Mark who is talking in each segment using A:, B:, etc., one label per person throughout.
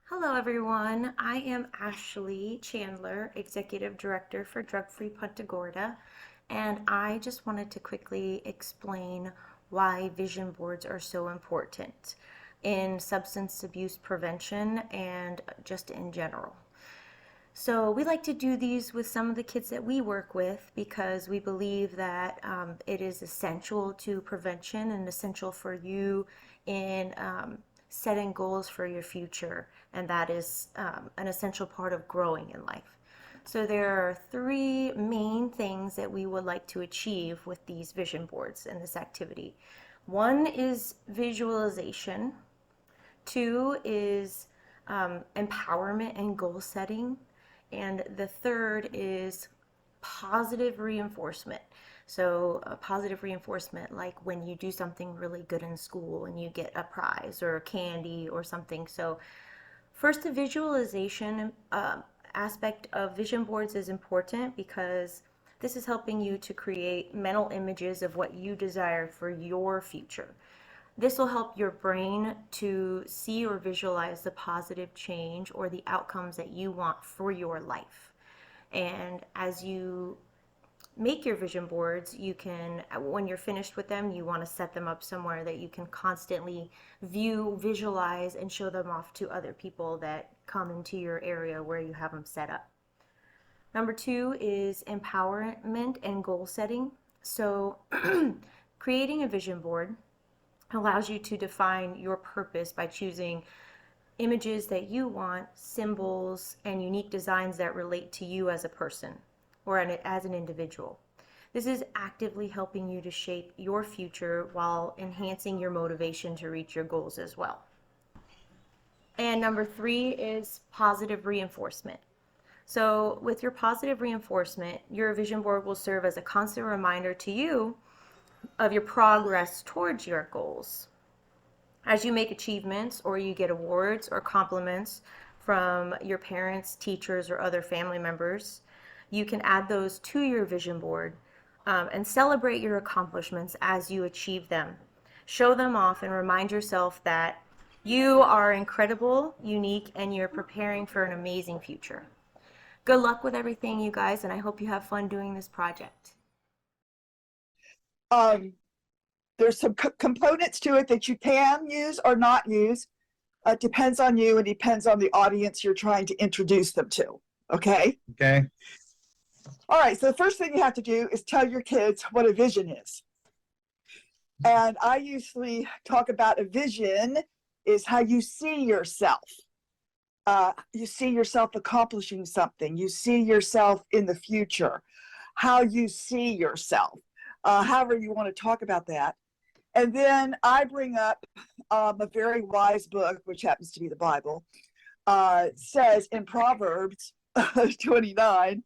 A: Hello, everyone. I am Ashley Chandler, Executive Director for Drug Free Punta Gorda, and I just wanted to quickly explain why vision boards are so important in substance abuse prevention and just in general. So, we like to do these with some of the kids that we work with because we believe that it is essential to prevention and essential for you in setting goals for your future. And that is an essential part of growing in life. So, there are three main things that we would like to achieve with these vision boards and this activity. One is visualization, two is empowerment and goal setting. And the third is positive reinforcement. So, positive reinforcement, like when you do something really good in school and you get a prize or candy or something. So, first, the visualization aspect of vision boards is important because this is helping you to create mental images of what you desire for your future. This will help your brain to see or visualize the positive change or the outcomes that you want for your life. And as you make your vision boards, you can, when you're finished with them, you want to set them up somewhere that you can constantly view, visualize, and show them off to other people that come into your area where you have them set up. Number two is empowerment and goal setting. So, creating a vision board allows you to define your purpose by choosing images that you want, symbols, and unique designs that relate to you as a person or as an individual. This is actively helping you to shape your future while enhancing your motivation to reach your goals as well. And number three is positive reinforcement. So, with your positive reinforcement, your vision board will serve as a constant reminder to you of your progress towards your goals. As you make achievements or you get awards or compliments from your parents, teachers, or other family members, you can add those to your vision board and celebrate your accomplishments as you achieve them. Show them off and remind yourself that you are incredible, unique, and you're preparing for an amazing future. Good luck with everything, you guys, and I hope you have fun doing this project.
B: Um, there's some components to it that you can use or not use. It depends on you and depends on the audience you're trying to introduce them to. Okay.
C: Okay.
B: All right. So the first thing you have to do is tell your kids what a vision is. And I usually talk about a vision is how you see yourself. You see yourself accomplishing something. You see yourself in the future. How you see yourself. However you want to talk about that. And then I bring up a very wise book, which happens to be the Bible. Says in Proverbs 29,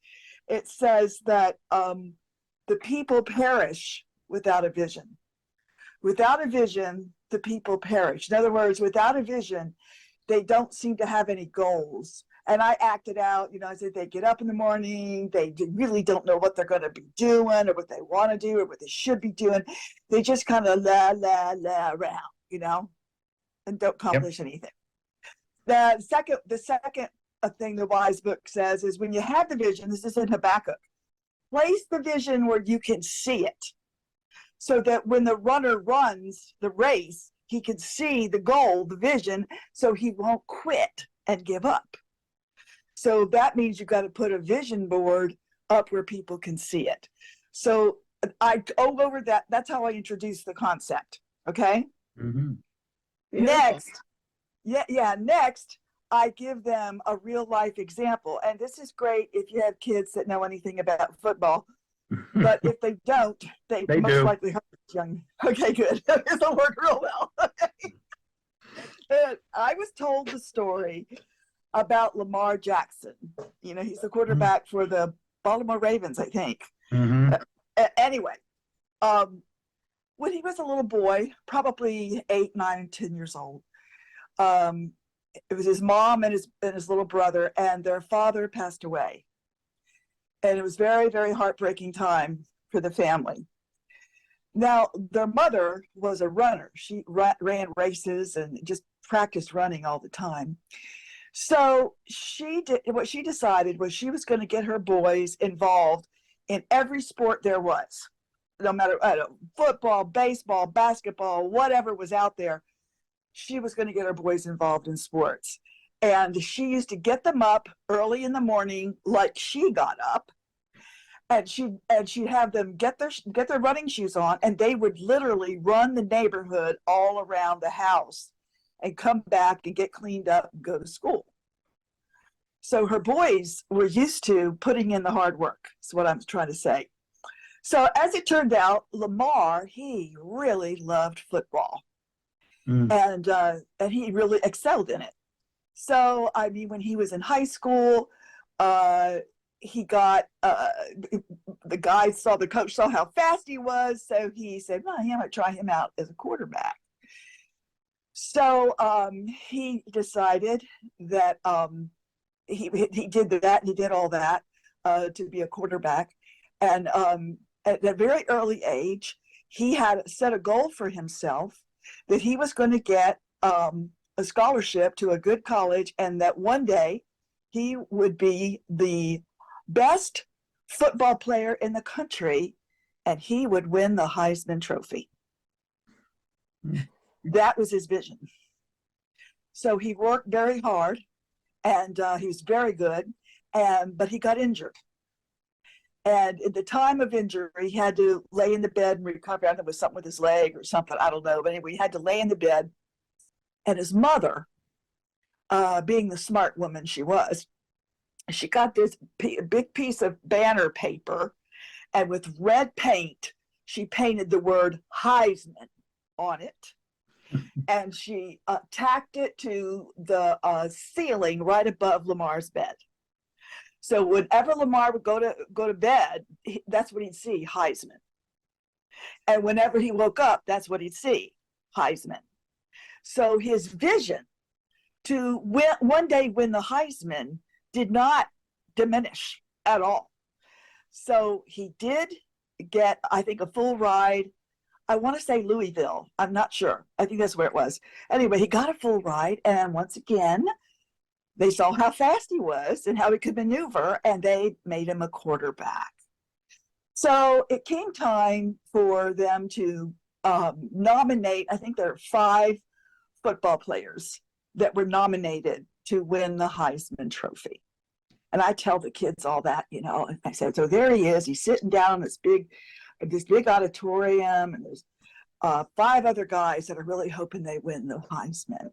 B: it says that the people perish without a vision. Without a vision, the people perish. In other words, without a vision, they don't seem to have any goals. And I acted out, I said they get up in the morning, they really don't know what they're going to be doing or what they want to do or what they should be doing. They just kind of la around, and don't accomplish anything. The second thing the wise book says is when you have the vision, this is in Habakkuk, place the vision where you can see it so that when the runner runs the race, he can see the goal, the vision, so he won't quit and give up. So that means you've got to put a vision board up where people can see it. So I go over that. That's how I introduce the concept. Okay.
C: Mm-hmm.
B: Next, next, I give them a real life example. And this is great if you have kids that know anything about football. But if they don't, they most likely hurt young. Okay, good. It'll work real well. I was told the story about Lamar Jackson. He's the quarterback for the Baltimore Ravens, I think.
C: Mm-hmm.
B: Anyway, when he was a little boy, probably 8, 9, 10 years old, it was his mom and his little brother, and their father passed away. And it was very, very heartbreaking time for the family. Now, their mother was a runner. She ran races and just practiced running all the time. So she did what she decided was she was going to get her boys involved in every sport there was, no matter football, baseball, basketball, whatever was out there. She was going to get her boys involved in sports. And she used to get them up early in the morning, like she got up, and she'd have them get their running shoes on, and they would literally run the neighborhood all around the house and come back and get cleaned up and go to school. So her boys were used to putting in the hard work, is what I'm trying to say. So as it turned out, Lamar, he really loved football.
C: Mm.
B: And he really excelled in it. So I mean, when he was in high school, he got the coach saw how fast he was, so he said, "Well, I'm gonna try him out as a quarterback." So he decided that he did that. He did all that to be a quarterback, and at a very early age, he had set a goal for himself that he was going to get a scholarship to a good college, and that one day he would be the best football player in the country, and he would win the Heisman Trophy. That was his vision. So he worked very hard, and he was very good, but he got injured. And at the time of injury, he had to lay in the bed and recover. I don't know, it was something with his leg or something, I don't know. But anyway, he had to lay in the bed. And his mother, being the smart woman she was, she got this big piece of banner paper, and with red paint, she painted the word Heisman on it. And she tacked it to the ceiling right above Lamar's bed. So whenever Lamar would go to bed, that's what he'd see, Heisman. And whenever he woke up, that's what he'd see, Heisman. So his vision to one day win the Heisman did not diminish at all. So he did get, I think, a full ride. I want to say Louisville. I'm not sure. I think that's where it was. Anyway, he got a full ride. And once again, they saw how fast he was and how he could maneuver, and they made him a quarterback. So it came time for them to nominate, I think there are 5 football players that were nominated to win the Heisman Trophy. And I tell the kids all that, and I said, so there he is. He's sitting down in this big auditorium, and there's 5 other guys that are really hoping they win the Heisman.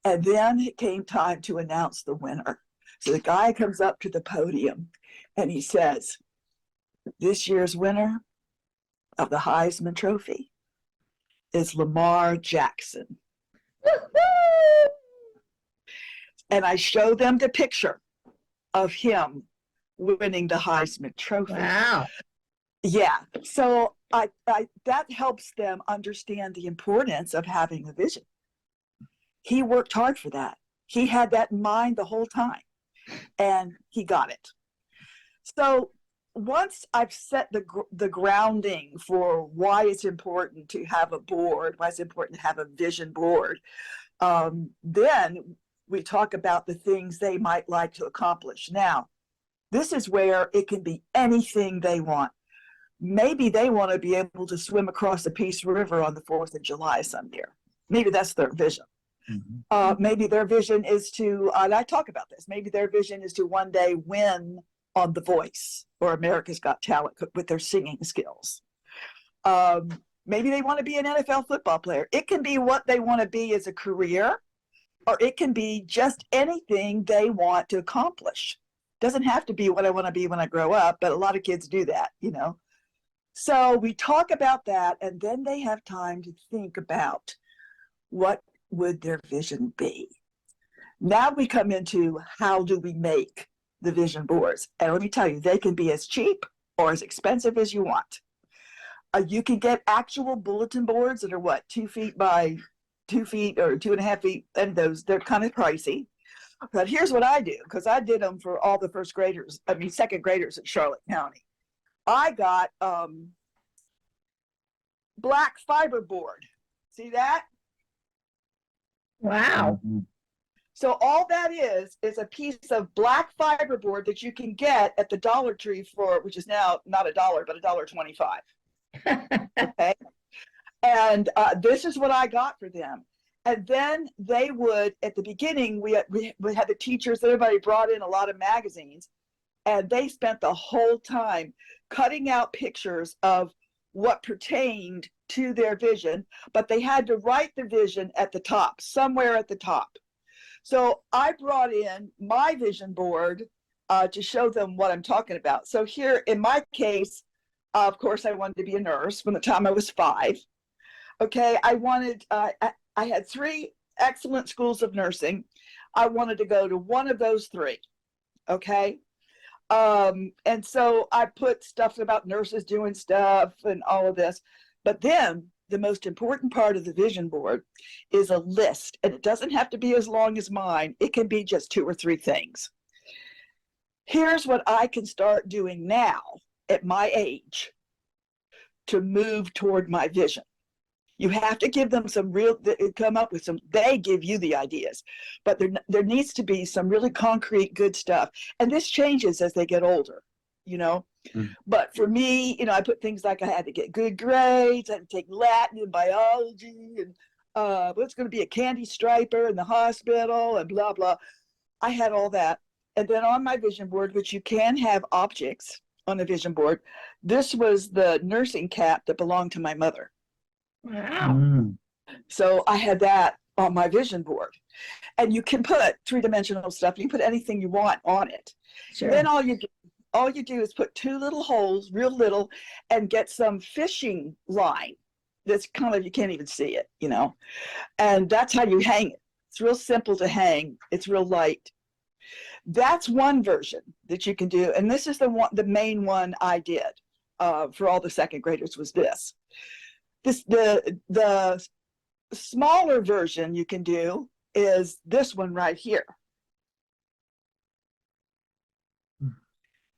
B: And then it came time to announce the winner. So the guy comes up to the podium and he says, this year's winner of the Heisman Trophy is Lamar Jackson. And I show them the picture of him winning the Heisman Trophy.
C: Wow.
B: Yeah. So I that helps them understand the importance of having a vision. He worked hard for that. He had that in mind the whole time, and he got it. So once I've set the grounding for why it's important to have a board, why it's important to have a vision board, then we talk about the things they might like to accomplish. Now, this is where it can be anything they want. Maybe they want to be able to swim across the Peace River on the 4th of July some year. Maybe that's their vision.
C: Mm-hmm.
B: Maybe their vision is to, and I talk about this, maybe their vision is to one day win on The Voice or America's Got Talent with their singing skills. Maybe they want to be an NFL football player. It can be what they want to be as a career, or it can be just anything they want to accomplish. Doesn't have to be what I want to be when I grow up, but a lot of kids do that, So we talk about that, and then they have time to think about what would their vision be. Now we come into how do we make the vision boards. And let me tell you, they can be as cheap or as expensive as you want. You can get actual bulletin boards that are 2 feet by 2 feet or 2.5 feet, and they're kind of pricey. But here's what I do, because I did them for all the second graders at Charlotte County. I got black fiber board. See that?
C: Wow.
B: Mm-hmm. So all that is a piece of black fiberboard that you can get at the Dollar Tree for, which is now not $1, but $1.25. Okay. And this is what I got for them. And then they would, at the beginning, we had the teachers, everybody brought in a lot of magazines, and they spent the whole time cutting out pictures of what pertained to their vision, but they had to write the vision at the top, somewhere at the top. So I brought in my vision board to show them what I'm talking about. So here, in my case, of course, I wanted to be a nurse from the time I was 5. Okay, I had 3 excellent schools of nursing. I wanted to go to one of those 3. Okay. And so I put stuff about nurses doing stuff and all of this. But then the most important part of the vision board is a list. And it doesn't have to be as long as mine. It can be just 2 or 3 things. Here's what I can start doing now at my age to move toward my vision. You have to give them some real, come up with some, they give you the ideas, but there needs to be some really concrete, good stuff. And this changes as they get older, you know. But for me, you know, I put things like I had to get good grades, I had to take Latin and biology, and what's going to be a candy striper in the hospital and blah, blah. I had all that. And then on my vision board, which you can have objects on the vision board, this was the nursing cap that belonged to my mother.
D: Wow.
B: So I had that on my vision board. And you can put 3-dimensional stuff. You can put anything you want on it.
D: Sure.
B: Then all you do is put 2 little holes, real little, and get some fishing line that's kind of, you can't even see it, you know. And that's how you hang it. It's real simple to hang. It's real light. That's one version that you can do. And this is the main one I did for all the 2nd graders was this. The smaller version you can do is this one right here.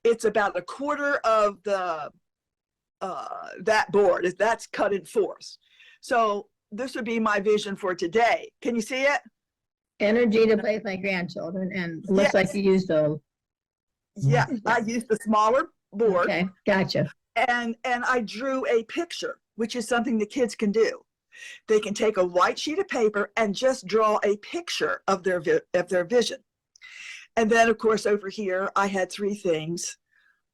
B: It's about 1/4 of the that board. That's cut in 4s. So this would be my vision for today. Can you see it?
D: Energy to play with my grandchildren, and it looks like you used a.
B: Yeah, I used the smaller board.
D: Okay, gotcha.
B: And I drew a picture, which is something the kids can do. They can take a white sheet of paper and just draw a picture of their vision. And then, of course, over here, I had 3 things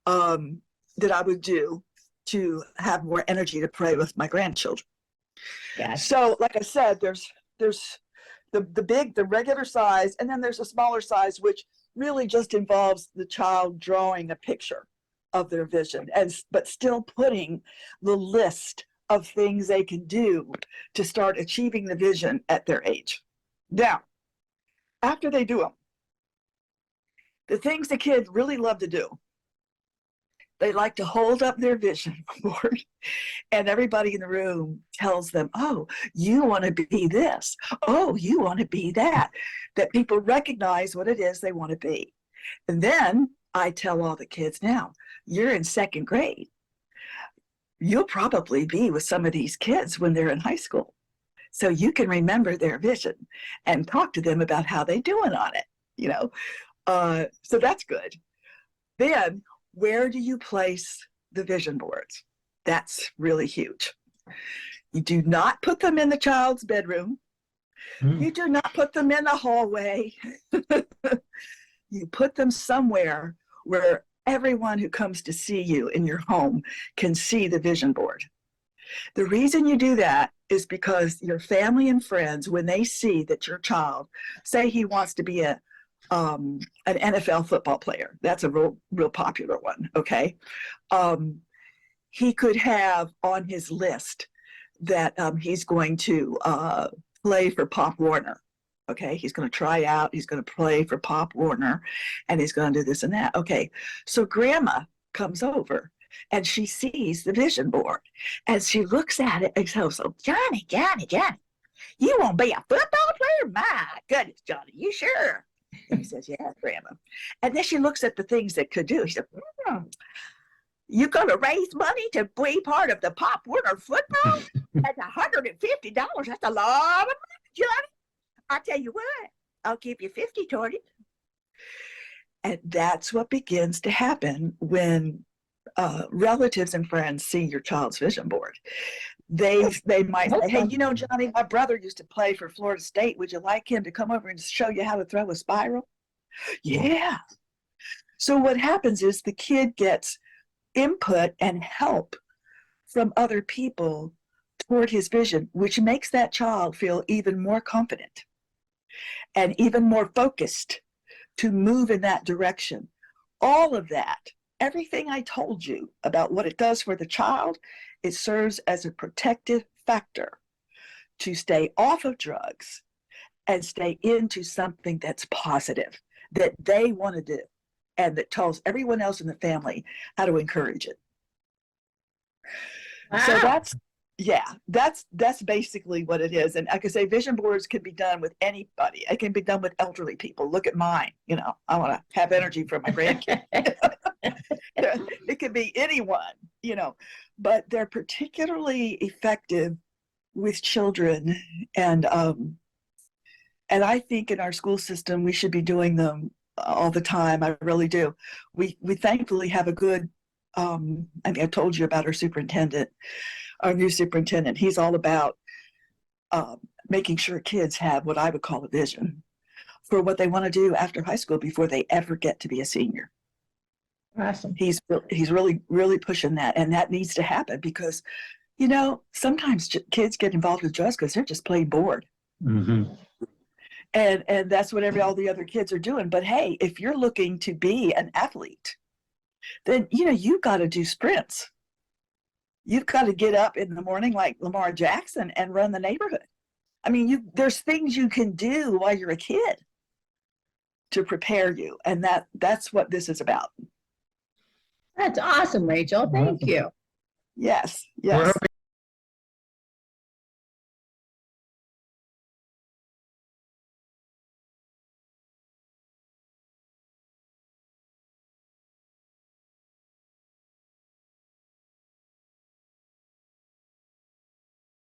B: that I would do to have more energy to play with my grandchildren.
D: Gotcha.
B: So, like I said, there's the regular size, and then there's a smaller size, which really just involves the child drawing a picture of their vision, but still putting the list of things they can do to start achieving the vision at their age. Now, after they do them, the things the kids really love to do, they like to hold up their vision board, and everybody in the room tells them, oh, you want to be this. Oh, you want to be that. That people recognize what it is they want to be. And then I tell all the kids, now, you're in 2nd grade. You'll probably be with some of these kids when they're in high school. So you can remember their vision and talk to them about how they're doing on it, you know. So that's good. Then, where do you place the vision boards? That's really huge. You do not put them in the child's bedroom. You do not put them in the hallway. You put them somewhere where everyone who comes to see you in your home can see the vision board. The reason you do that is because your family and friends, when they see that your child, say he wants to be an NFL football player, that's a real popular one, okay? He could have on his list that he's going to play for Pop Warner. Okay, he's going to try out, he's going to play for Pop Warner, and he's going to do this and that. Okay, so grandma comes over and she sees the vision board and she looks at it and goes, so Johnny, you want to be a football player? My goodness, Johnny, you sure? And he says, yeah, grandma. And then she looks at the things that could do. She said, you going to raise money to be part of the Pop Warner football? That's $150. That's a lot of money, Johnny. I tell you what, I'll give you 50 toward it. And that's what begins to happen when relatives and friends see your child's vision board. They might say, hey, you know, Johnny, my brother used to play for Florida State. Would you like him to come over and show you how to throw a spiral? Yeah. So what happens is the kid gets input and help from other people toward his vision, which makes that child feel even more confident and even more focused to move in that direction. All of that, everything I told you about what it does for the child, it serves as a protective factor to stay off of drugs and stay into something that's positive, that they want to do, and that tells everyone else in the family how to encourage it. So that's basically what it is. And like I say, vision boards can be done with anybody. It can be done with elderly people. Look at mine. You know, I want to have energy for my grandkids. It could be anyone, you know, but they're particularly effective with children. And I think in our school system, we should be doing them all the time. I really do. We thankfully have a good, I mean, I told you about our superintendent, our new superintendent. He's all about making sure kids have what I would call a vision for what they want to do after high school before they ever get to be a senior.
D: Awesome.
B: He's really pushing that, and that needs to happen because, you know, sometimes kids get involved with drugs because they're just plain bored.
C: Mm-hmm.
B: And that's what all the other kids are doing. But hey, if you're looking to be an athlete, then, you know, you've got to do sprints. You've got to get up in the morning like Lamar Jackson and run the neighborhood. I mean, there's things you can do while you're a kid to prepare you. And that's what this is about.
D: That's awesome, Rachel. Thank you.
B: Yes.
C: We're
B: Yes.
C: hoping